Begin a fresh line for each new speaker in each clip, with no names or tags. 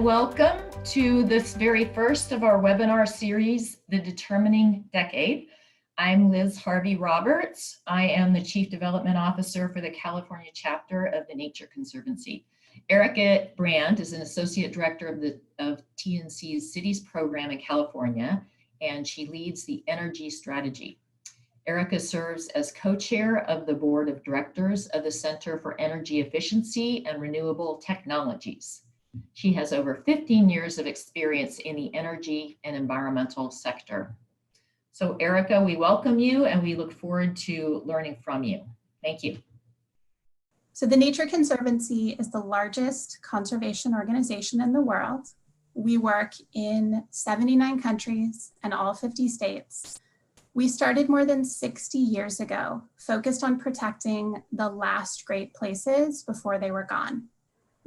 welcome to this very first of our webinar series, The Determining Decade. I'm Liz Harvey Roberts. I am the Chief Development Officer for the California chapter of the Nature Conservancy. Erica Brand is an Associate Director of TNC's Cities Program in California, and she leads the Energy Strategy. Erica serves as co-chair of the Board of Directors of the Center for Energy Efficiency and Renewable Technologies. She has over 15 years of experience in the energy and environmental sector. So Erica, we welcome you and we look forward to learning from you. Thank you.
So the Nature Conservancy is the largest conservation organization in the world. We work in 79 countries and all 50 states. We started more than 60 years ago, focused on protecting the last great places before they were gone.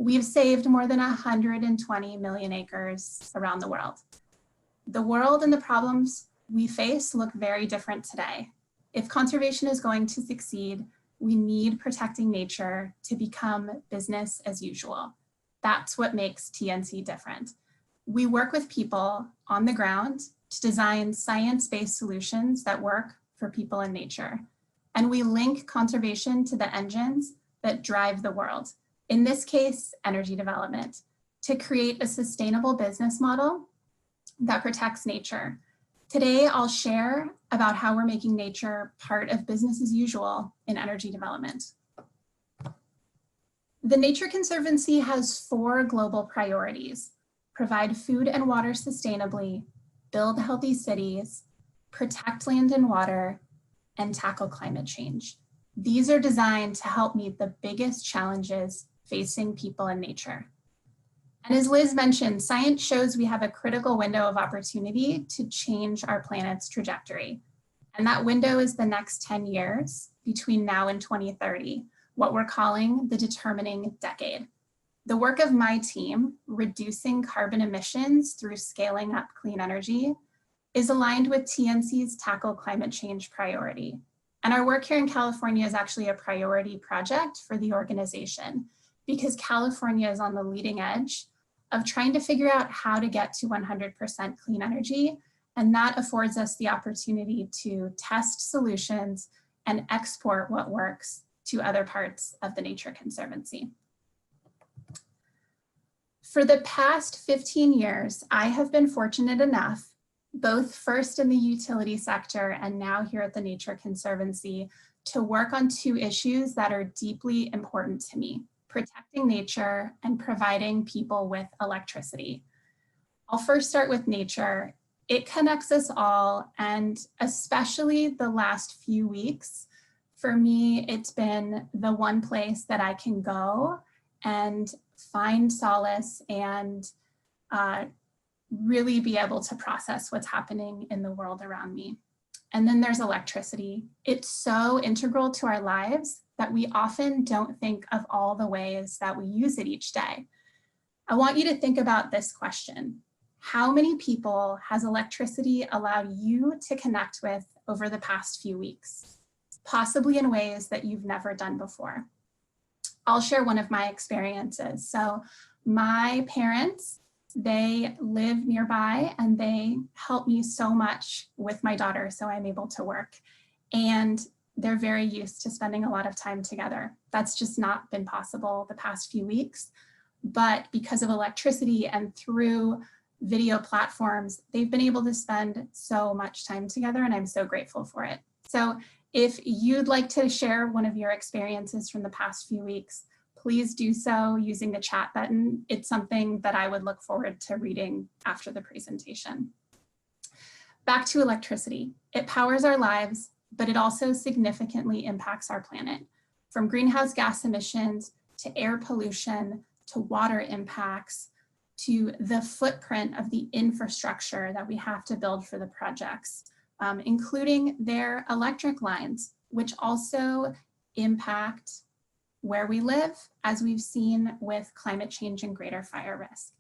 We've saved more than 120 million acres around the world. The world and the problems we face look very different today. If conservation is going to succeed, we need protecting nature to become business as usual. That's what makes TNC different. We work with people on the ground to design science-based solutions that work for people and nature. And we link conservation to the engines that drive the world. In this case, energy development, to create a sustainable business model that protects nature. Today, I'll share about how we're making nature part of business as usual in energy development. The Nature Conservancy has 4 global priorities: provide food and water sustainably, build healthy cities, protect land and water, and tackle climate change. These are designed to help meet the biggest challenges facing people and nature. And as Liz mentioned, science shows we have a critical window of opportunity to change our planet's trajectory. And that window is the next 10 years between now and 2030, what we're calling the determining decade. The work of my team, reducing carbon emissions through scaling up clean energy, is aligned with TNC's Tackle Climate Change priority. And our work here in California is actually a priority project for the organization, because California is on the leading edge of trying to figure out how to get to 100% clean energy. And that affords us the opportunity to test solutions and export what works to other parts of the Nature Conservancy. For the past 15 years, I have been fortunate enough, both first in the utility sector and now here at the Nature Conservancy, to work on 2 issues that are deeply important to me: protecting nature and providing people with electricity. I'll first start with nature. It connects us all, and especially the last few weeks, for me, it's been the one place that I can go and find solace and really be able to process what's happening in the world around me. And then there's electricity. It's so integral to our lives that we often don't think of all the ways that we use it each day. I want you to think about this question: how many people has electricity allowed you to connect with over the past few weeks, possibly in ways that you've never done before? I'll share one of my experiences. So my parents, they live nearby and they help me so much with my daughter, so I'm able to work. And they're very used to spending a lot of time together. That's just not been possible the past few weeks. But because of electricity and through video platforms, they've been able to spend so much time together, and I'm so grateful for it. So if you'd like to share one of your experiences from the past few weeks, please do so using the chat button. It's something that I would look forward to reading after the presentation. Back to electricity. It powers our lives, but it also significantly impacts our planet, from greenhouse gas emissions to air pollution to water impacts to the footprint of the infrastructure that we have to build for the projects, including their electric lines, which also impact where we live, as we've seen with climate change and greater fire risk.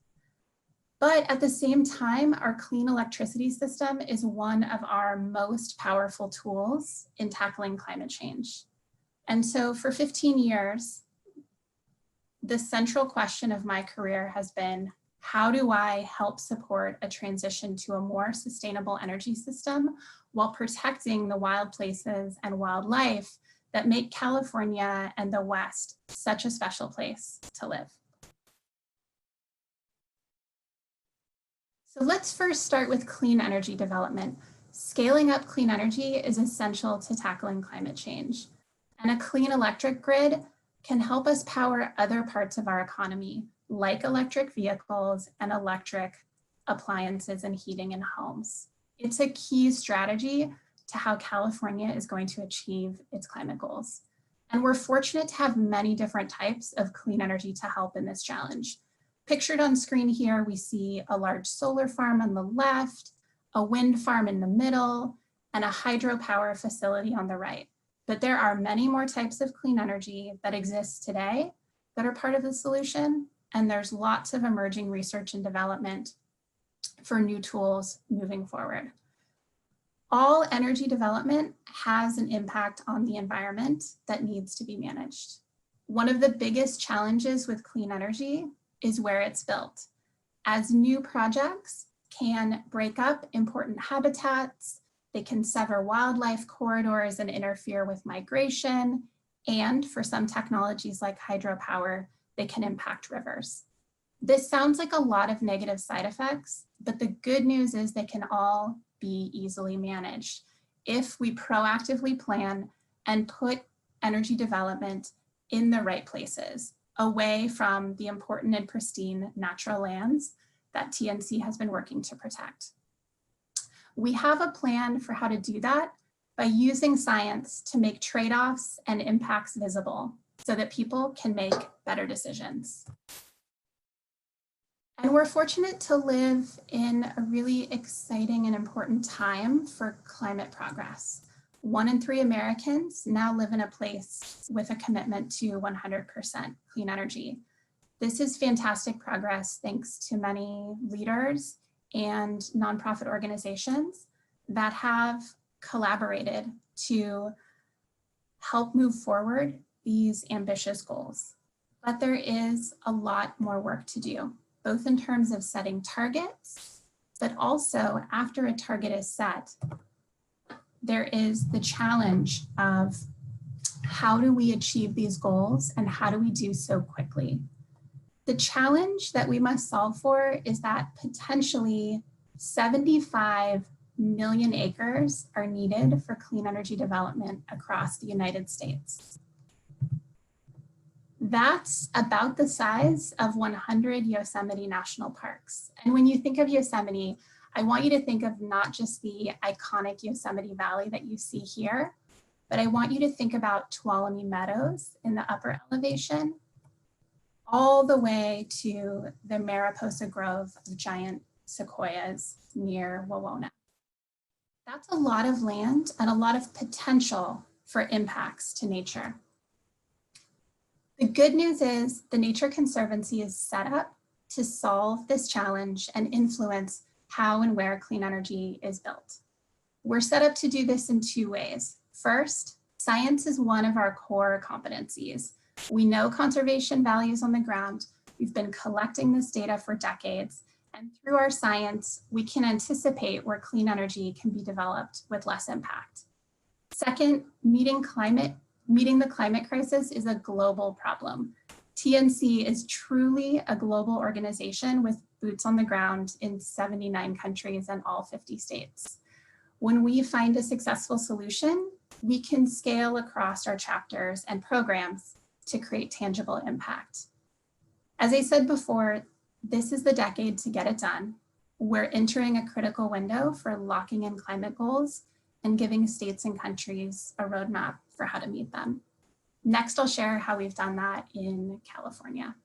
But at the same time, our clean electricity system is one of our most powerful tools in tackling climate change. And so for 15 years, the central question of my career has been, How do I help support a transition to a more sustainable energy system while protecting the wild places and wildlife that make California and the West such a special place to live? So let's first start with clean energy development. Scaling up clean energy is essential to tackling climate change. And a clean electric grid can help us power other parts of our economy, like electric vehicles and electric appliances and heating in homes. It's a key strategy to how California is going to achieve its climate goals. And we're fortunate to have many different types of clean energy to help in this challenge. Pictured on screen here, we see a large solar farm on the left, a wind farm in the middle, and a hydropower facility on the right. But there are many more types of clean energy that exist today that are part of the solution, and there's lots of emerging research and development for new tools moving forward. All energy development has an impact on the environment that needs to be managed. One of the biggest challenges with clean energy is where it's built. As new projects can break up important habitats, they can sever wildlife corridors and interfere with migration, and for some technologies like hydropower, they can impact rivers. This sounds like a lot of negative side effects, but the good news is they can all be easily managed if we proactively plan and put energy development in the right places, away from the important and pristine natural lands that TNC has been working to protect. We have a plan for how to do that by using science to make trade-offs and impacts visible so that people can make better decisions. And we're fortunate to live in a really exciting and important time for climate progress. 1 in 3 Americans now live in a place with a commitment to 100% clean energy. This is fantastic progress thanks to many leaders and nonprofit organizations that have collaborated to help move forward these ambitious goals. But there is a lot more work to do, both in terms of setting targets, but also after a target is set, there is the challenge of how do we achieve these goals and how do we do so quickly? The challenge that we must solve for is that potentially 75 million acres are needed for clean energy development across the United States. That's about the size of 100 Yosemite National Parks. And when you think of Yosemite, I want you to think of not just the iconic Yosemite Valley that you see here, but I want you to think about Tuolumne Meadows in the upper elevation, all the way to the Mariposa Grove of giant sequoias near Wawona. That's a lot of land and a lot of potential for impacts to nature. The good news is the Nature Conservancy is set up to solve this challenge and influence how and where clean energy is built. We're set up to do this in 2 ways. First, science is one of our core competencies. We know conservation values on the ground. We've been collecting this data for decades, and through our science, we can anticipate where clean energy can be developed with less impact. Second, meeting the climate crisis is a global problem. TNC is truly a global organization with boots on the ground in 79 countries and all 50 states. When we find a successful solution, we can scale across our chapters and programs to create tangible impact. As I said before, this is the decade to get it done. We're entering a critical window for locking in climate goals and giving states and countries a roadmap for how to meet them. Next, I'll share how we've done that in California.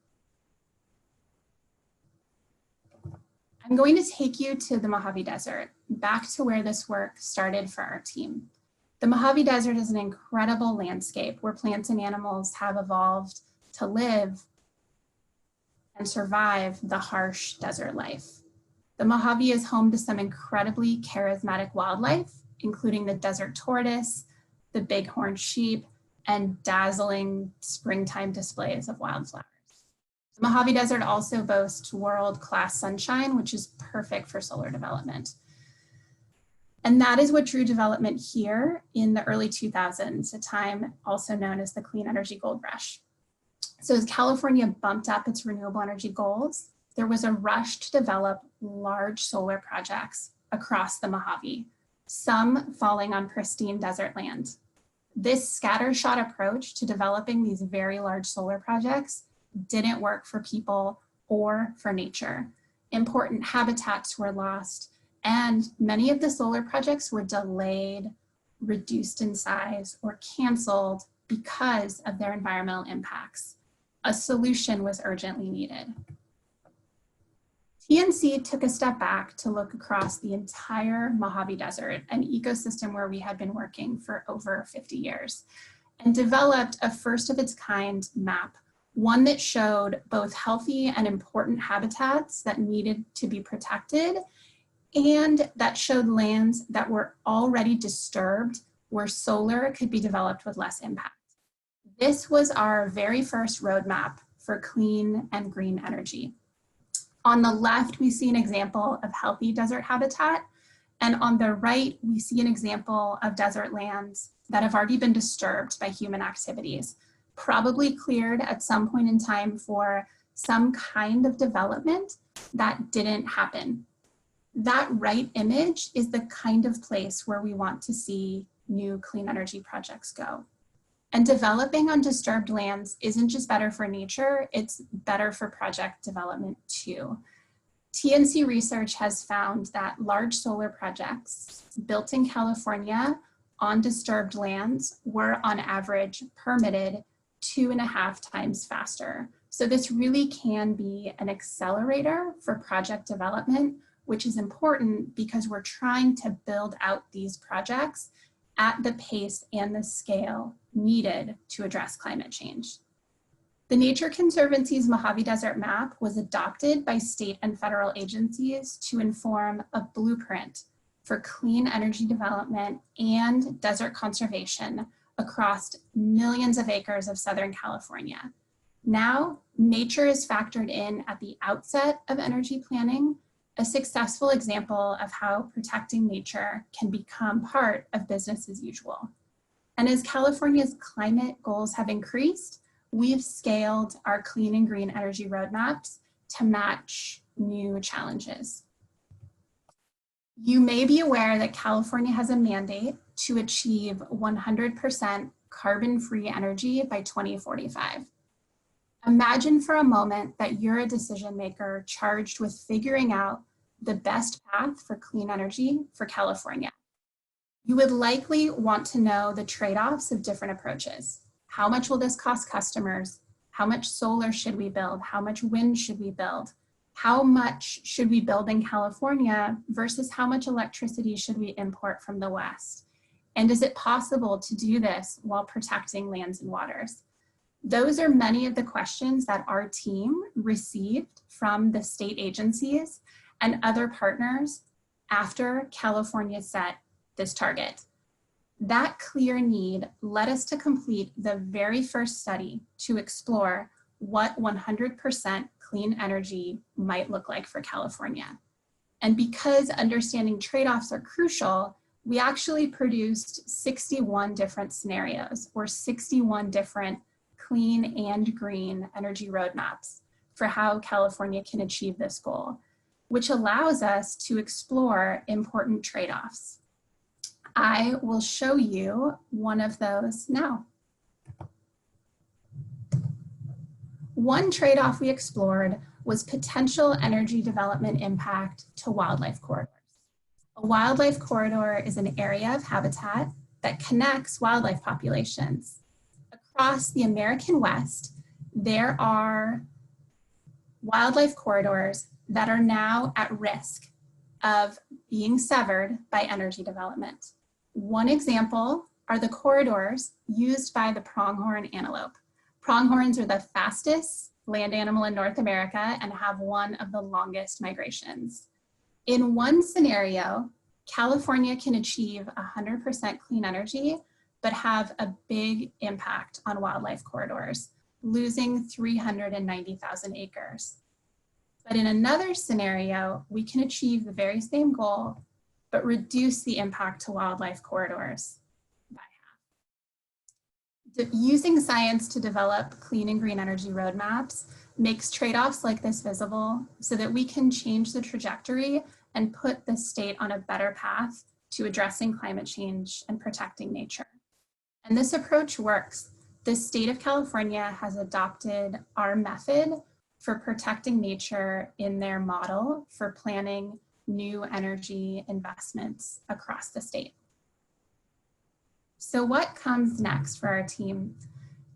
I'm going to take you to the Mojave Desert, back to where this work started for our team. The Mojave Desert is an incredible landscape where plants and animals have evolved to live and survive the harsh desert life. The Mojave is home to some incredibly charismatic wildlife, including the desert tortoise, the bighorn sheep, and dazzling springtime displays of wildflowers. The Mojave Desert also boasts world-class sunshine, which is perfect for solar development. And that is what drew development here in the early 2000s, a time also known as the clean energy gold rush. So as California bumped up its renewable energy goals, there was a rush to develop large solar projects across the Mojave, some falling on pristine desert land. This scattershot approach to developing these very large solar projects didn't work for people or for nature. Important habitats were lost, and many of the solar projects were delayed, reduced in size, or canceled because of their environmental impacts. A solution was urgently needed. TNC took a step back to look across the entire Mojave Desert, an ecosystem where we had been working for over 50 years, and developed a first of its kind map, one that showed both healthy and important habitats that needed to be protected, and that showed lands that were already disturbed where solar could be developed with less impact. This was our very first roadmap for clean and green energy. On the left, we see an example of healthy desert habitat, and on the right, we see an example of desert lands that have already been disturbed by human activities, probably cleared at some point in time for some kind of development that didn't happen. That right image is the kind of place where we want to see new clean energy projects go. And developing on disturbed lands isn't just better for nature, it's better for project development too. TNC research has found that large solar projects built in California on disturbed lands were on average permitted 2.5 times faster. So this really can be an accelerator for project development, which is important because we're trying to build out these projects at the pace and the scale needed to address climate change. The Nature Conservancy's Mojave Desert map was adopted by state and federal agencies to inform a blueprint for clean energy development and desert conservation across millions of acres of Southern California. Now, nature is factored in at the outset of energy planning, a successful example of how protecting nature can become part of business as usual. And as California's climate goals have increased, we've scaled our clean and green energy roadmaps to match new challenges. You may be aware that California has a mandate to achieve 100% carbon-free energy by 2045. Imagine for a moment that you're a decision maker charged with figuring out the best path for clean energy for California. You would likely want to know the trade-offs of different approaches. How much will this cost customers? How much solar should we build? How much wind should we build? How much should we build in California versus how much electricity should we import from the West? And is it possible to do this while protecting lands and waters? Those are many of the questions that our team received from the state agencies and other partners after California set this target. That clear need led us to complete the very first study to explore what 100% clean energy might look like for California. And because understanding trade-offs are crucial, we actually produced 61 different scenarios or 61 different clean and green energy roadmaps for how California can achieve this goal, which allows us to explore important trade-offs. I will show you one of those now. One trade-off we explored was potential energy development impact to wildlife corridors. A wildlife corridor is an area of habitat that connects wildlife populations. Across the American West, there are wildlife corridors that are now at risk of being severed by energy development. One example are the corridors used by the pronghorn antelope. Pronghorns are the fastest land animal in North America and have one of the longest migrations. In one scenario, California can achieve 100% clean energy, but have a big impact on wildlife corridors. losing 390,000 acres. But in another scenario, we can achieve the very same goal, but reduce the impact to wildlife corridors by half. Using science to develop clean and green energy roadmaps makes trade-offs like this visible so that we can change the trajectory and put the state on a better path to addressing climate change and protecting nature. And this approach works. The state of California has adopted our method for protecting nature in their model for planning new energy investments across the state. So what comes next for our team?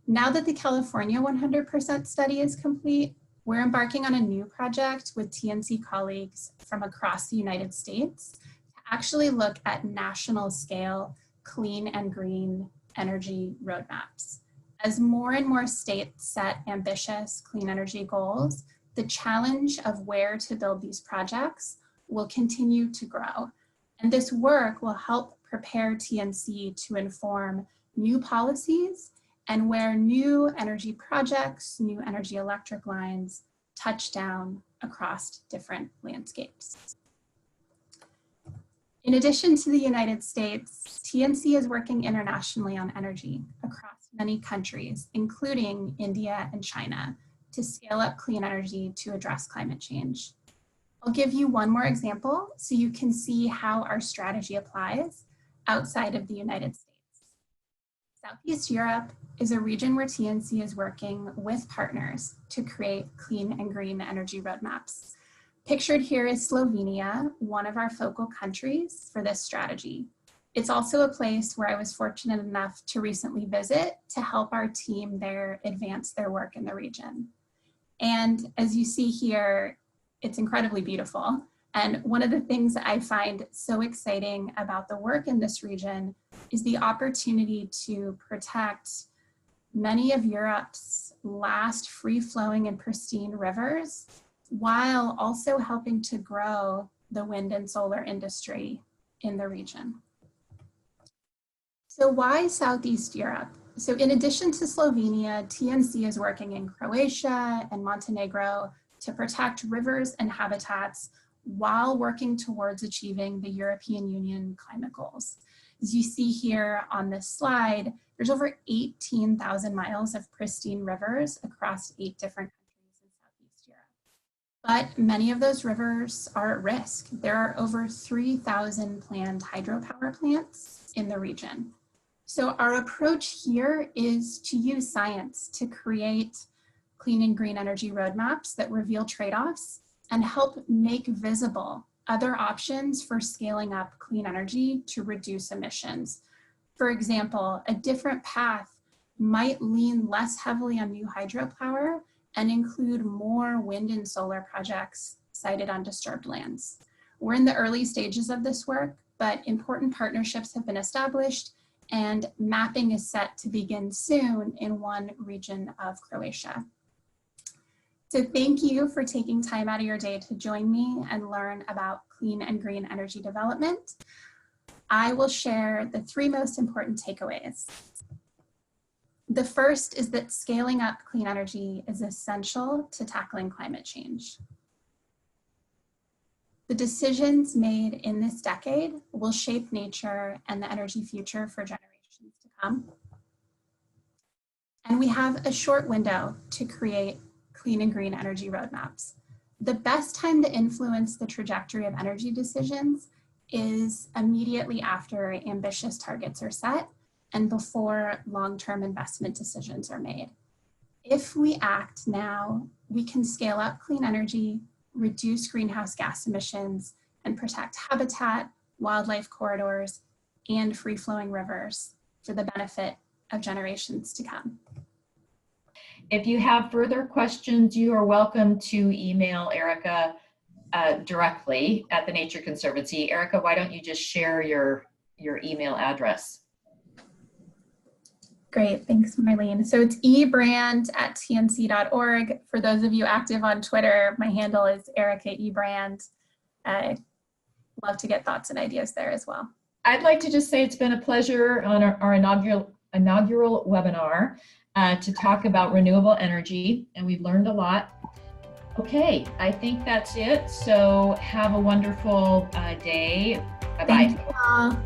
Now that the California 100% study is complete, we're embarking on a new project with TNC colleagues from across the United States to actually look at national scale clean and green energy roadmaps. As more and more states set ambitious clean energy goals, the challenge of where to build these projects will continue to grow. And this work will help prepare TNC to inform new policies and where new energy projects, new energy electric lines touch down across different landscapes. In addition to the United States, TNC is working internationally on energy across many countries, including India and China, to scale up clean energy to address climate change. I'll give you one more example so you can see how our strategy applies outside of the United States. Southeast Europe is a region where TNC is working with partners to create clean and green energy roadmaps. Pictured here is Slovenia, one of our focal countries for this strategy. It's also a place where I was fortunate enough to recently visit to help our team there advance their work in the region. And as you see here, it's incredibly beautiful. And one of the things that I find so exciting about the work in this region is the opportunity to protect many of Europe's last free-flowing and pristine rivers, while also helping to grow the wind and solar industry in the region. So why Southeast Europe? So in addition to Slovenia, TNC is working in Croatia and Montenegro to protect rivers and habitats while working towards achieving the European Union climate goals. As you see here on this slide, there's over 18,000 miles of pristine rivers across 8 different countries in Southeast Europe. But many of those rivers are at risk. There are over 3,000 planned hydropower plants in the region. So our approach here is to use science to create clean and green energy roadmaps that reveal trade-offs and help make visible other options for scaling up clean energy to reduce emissions. For example, a different path might lean less heavily on new hydropower and include more wind and solar projects sited on disturbed lands. We're in the early stages of this work, but important partnerships have been established and mapping is set to begin soon in one region of Croatia. So thank you for taking time out of your day to join me and learn about clean and green energy development. I will share the 3 most important takeaways. The first is that scaling up clean energy is essential to tackling climate change. The decisions made in this decade will shape nature and the energy future for generations to come. And we have a short window to create clean and green energy roadmaps. The best time to influence the trajectory of energy decisions is immediately after ambitious targets are set and before long-term investment decisions are made. If we act now, we can scale up clean energy, reduce greenhouse gas emissions, and protect habitat, wildlife corridors, and free-flowing rivers for the benefit of generations to come.
If you have further questions, you are welcome to email Erica directly at the Nature Conservancy. Erica, why don't you just share your email address?
Great, thanks Marlene. So it's ebrand@tnc.org. For those of you active on Twitter, my handle is Erica ebrand. I'd love to get thoughts and ideas there as well.
I'd like to just say it's been a pleasure on our inaugural webinar to talk about renewable energy, and we've learned a lot. Okay, I think that's it. So have a wonderful day. Bye-bye.
Thank you all.